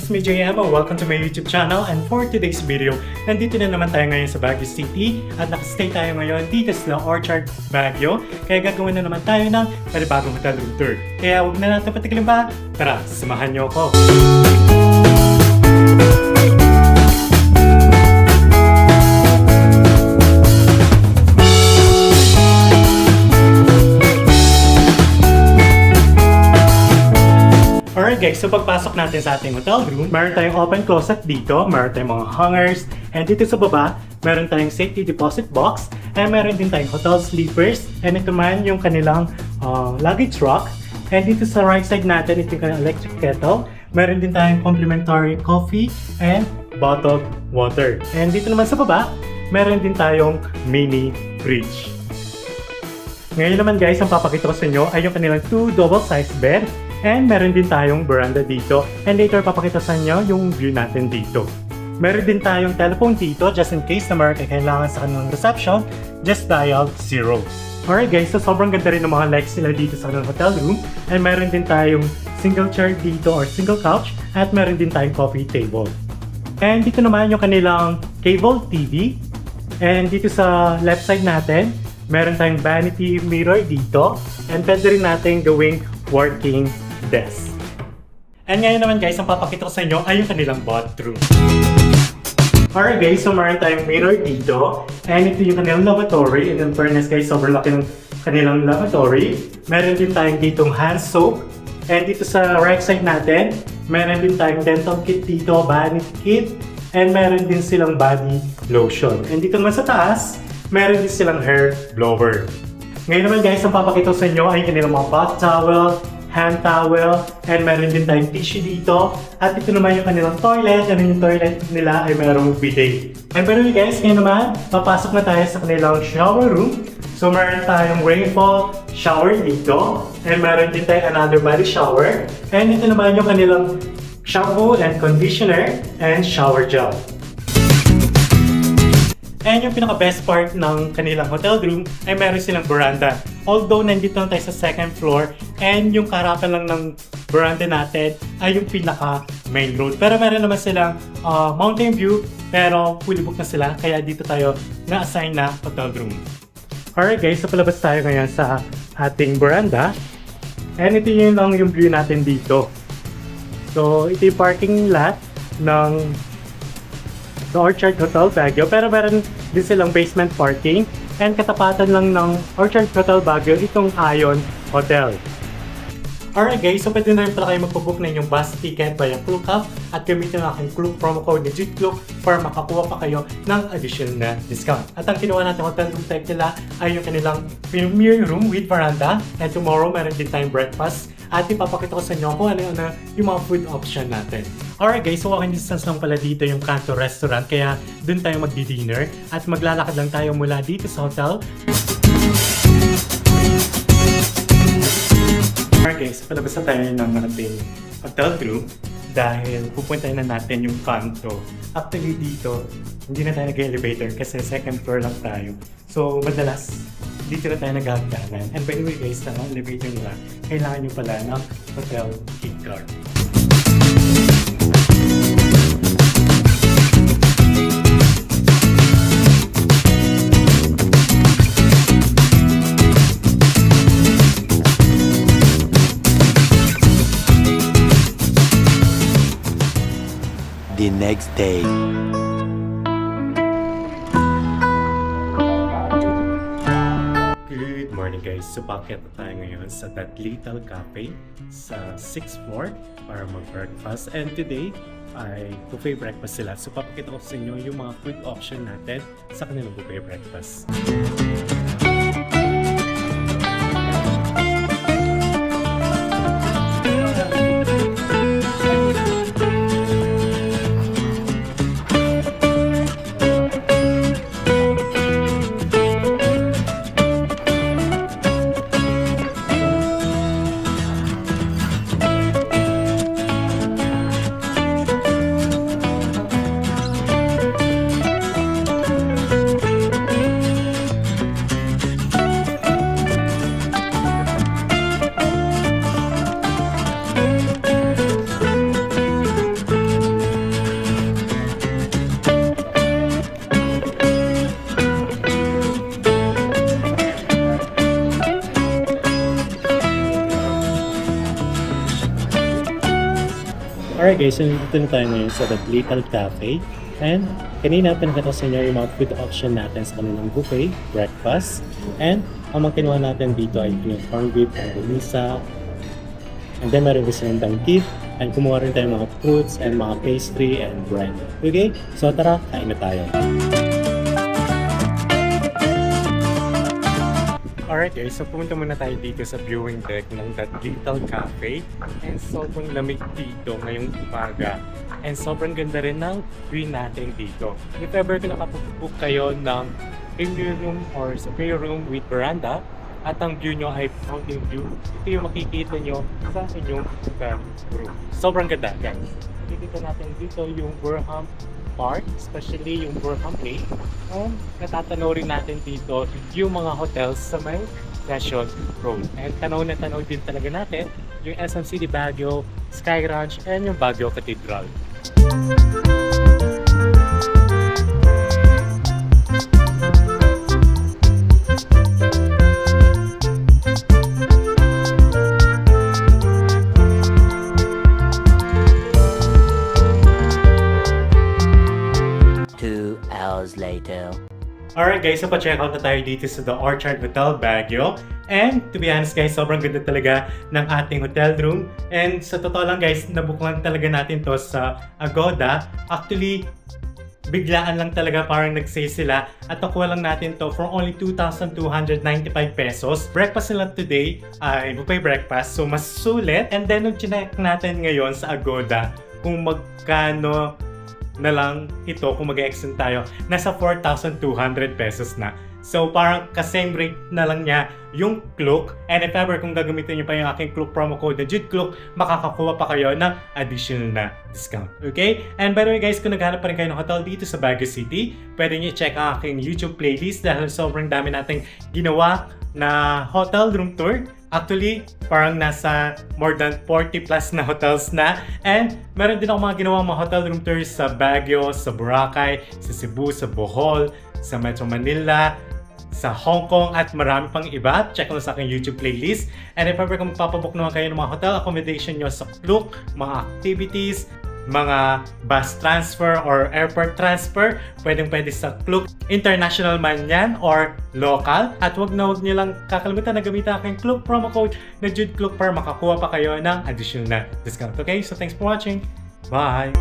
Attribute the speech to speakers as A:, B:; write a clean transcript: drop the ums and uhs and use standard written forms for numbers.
A: is me JM. Welcome to my YouTube channel, and for today's video, nandito na naman tayo ngayon sa Baguio City at nakastay tayo ngayon dito sa Orchard, Baguio. Kaya gagawin na naman tayo ng panibagong hotel room tour. Kaya huwag na natin patigalin pa. Tara, samahan niyo ako. Alright guys, so pagpasok natin sa ating hotel room, meron tayong open closet dito, meron tayong mga hangers, and dito sa baba, meron tayong safety deposit box, and meron din tayong hotel sleepers, and ito man yung kanilang luggage rack, and dito sa right side natin, ito yung kanilang electric kettle, meron din tayong complimentary coffee and bottled water. And dito naman sa baba, meron din tayong mini fridge. Ngayon naman guys, ang papakita ko sa inyo ay yung kanilang 2 double-sized bed. And meron din tayong veranda dito. And later, papakita sa inyo yung view natin dito. Meron din tayong telephone dito, just in case na meron kailangan sa kanilang reception, just dial 0. Alright guys, so sobrang ganda rin ng mga lights nila dito sa kanilang hotel room. And meron din tayong single chair dito or single couch. At meron din tayong coffee table. And dito naman yung kanilang cable TV. And dito sa left side natin, meron tayong vanity mirror dito. And pwede rin natin gawing working desk. And ngayon naman guys, ang papakita ko sa inyo ay yung kanilang bathroom. Alright guys, so meron tayong mirror dito. And ito yung kanilang lavatory. And in fairness guys, sobrang laki ng kanilang lavatory. Meron din tayong ditong hand soap. And dito sa right side natin, meron din tayong dental kit dito, vanity kit. And meron din silang body lotion. And dito naman sa taas, meron din silang hair blower. Ngayon naman guys, ang papakita ko sa inyo ay kanilang mga bath towel, hand towel, and meron din tayong tissue dito. At ito naman yung kanilang toilet, and yung toilet nila ay merong bidet. And by the way guys, ngayon naman, papasok na tayo sa kanilang shower room. So meron tayong rainfall shower dito, and meron din tayong another body shower. And ito naman yung kanilang shampoo and conditioner and shower gel. And yung pinaka-best part ng kanilang hotel room ay meron silang veranda. Although nandito lang tayo sa second floor, and yung karapan lang ng veranda natin ay yung pinaka-main road. Pero meron naman silang mountain view, pero fully booked na sila, kaya dito tayo na-assign na hotel room. Alright guys, so palabas tayo ngayon sa ating veranda. And ito yun lang yung view natin dito. So ito yung parking lot ng The Orchard Hotel Baguio, pero meron din silang basement parking, and katapatan lang ng Orchard Hotel Baguio itong Ion Hotel. Alright guys, so pwede na rin pala kayo magpabook na inyong bus ticket via Klook at gamitin ang aking Klook promo code ni JITKLOOK para makakuha pa kayo ng additional na discount. At ang kinuha natin hotel room type nila ay yung kanilang premier room with veranda, and tomorrow meron din tayong breakfast. At ipapakita ko sa inyo kung ano yung mga food option natin. Alright guys, so walking distance lang pala dito yung Kanto Restaurant, kaya dun tayo magdi-dinner at maglalakad lang tayo mula dito sa hotel. Alright guys, palabas na tayo ng ating hotel room dahil pupuntahin na natin yung Kanto. Actually dito, hindi na tayo nag-elevator kasi second floor lang tayo. So madalas, dito na tayo nag-hagdanan. And by the way guys, sa elevator nila, kailangan nyo pala ng hotel key card.
B: The next day.
A: Good morning guys! So packet na tayo ngayon sa That Little Cafe sa 6th floor para mag-breakfast. And today ay buffet breakfast sila. So papakita ko sa inyo yung mga food option natin sa kanilang buffet breakfast. Alright guys, so dito na tayo ngayon sa The Little Cafe. And kanina pinakita sa inyo yung mga food option natin sa kanilang buffet, breakfast. And ang mga kinuha natin dito ay yung corned beef, longganisa. And then meron din silang danggit. And kumuha rin tayo mga fruits and mga pastry and bread. Okay? So tara, kain na tayo. Alright guys, so pumunta muna tayo dito sa viewing deck ng The Little Cafe. And sobrang lamig dito ngayong umaga. And sobrang ganda rin ng view natin dito. If ever kung nakapag-book kayo ng premium room or superior room with veranda, at ang view nyo ay mountain view, ito yung makikita nyo sa inyong room. Sobrang ganda guys. Makikita natin dito yung Burham Park, especially yung Burham Lake. And natatanaw rin natin dito yung mga hotels sa may Session Road. And tanaw na tanaw din talaga natin yung SM City Baguio, Sky Ranch, and yung Baguio Cathedral.
B: Later.
A: Alright guys, so pa-check out na tayo dito sa The Orchard Hotel Baguio. And to be honest guys, sobrang ganda talaga ng ating hotel room. And sa totoo lang guys, nabukuhan talaga natin to sa Agoda. Actually, biglaan lang talaga, parang nag-sale sila. At nakuha lang natin to for only 2,295 pesos. Breakfast nila today ay buffet breakfast, so mas sulit. And then nung chinek natin ngayon sa Agoda, kung magkano na lang ito kung mag-extend tayo, nasa 4,200 pesos na. So parang ka-same rate na lang niya yung Klook. And if ever kung gagamitin niyo pa yung aking Klook promo code na JUDEKLOOK, makakakuha pa kayo ng additional na discount. Okay? And by the way guys, kung naghanap pa rin kayo ng hotel dito sa Baguio City, pwede niyo i-check ang aking YouTube playlist dahil sobrang dami nating ginawa na hotel room tour. Actually, parang nasa more than 40 plus na hotels na. And meron din ako mga ginawa mga hotel room tours sa Baguio, sa Boracay, sa Cebu, sa Bohol, sa Metro Manila, sa Hong Kong, at marami pang iba. Check mo sa aking YouTube playlist. And if ever kung magpapabook naman kayo ng mga hotel accommodation nyo sa Klook, mga activities, mga bus transfer or airport transfer, pwede sa Klook. International man yan or local. At huwag nyo lang kakalimutan na gamitin aking Klook promo code na JUDEKLOOK para makakuha pa kayo ng additional na discount. Okay? So thanks for watching. Bye!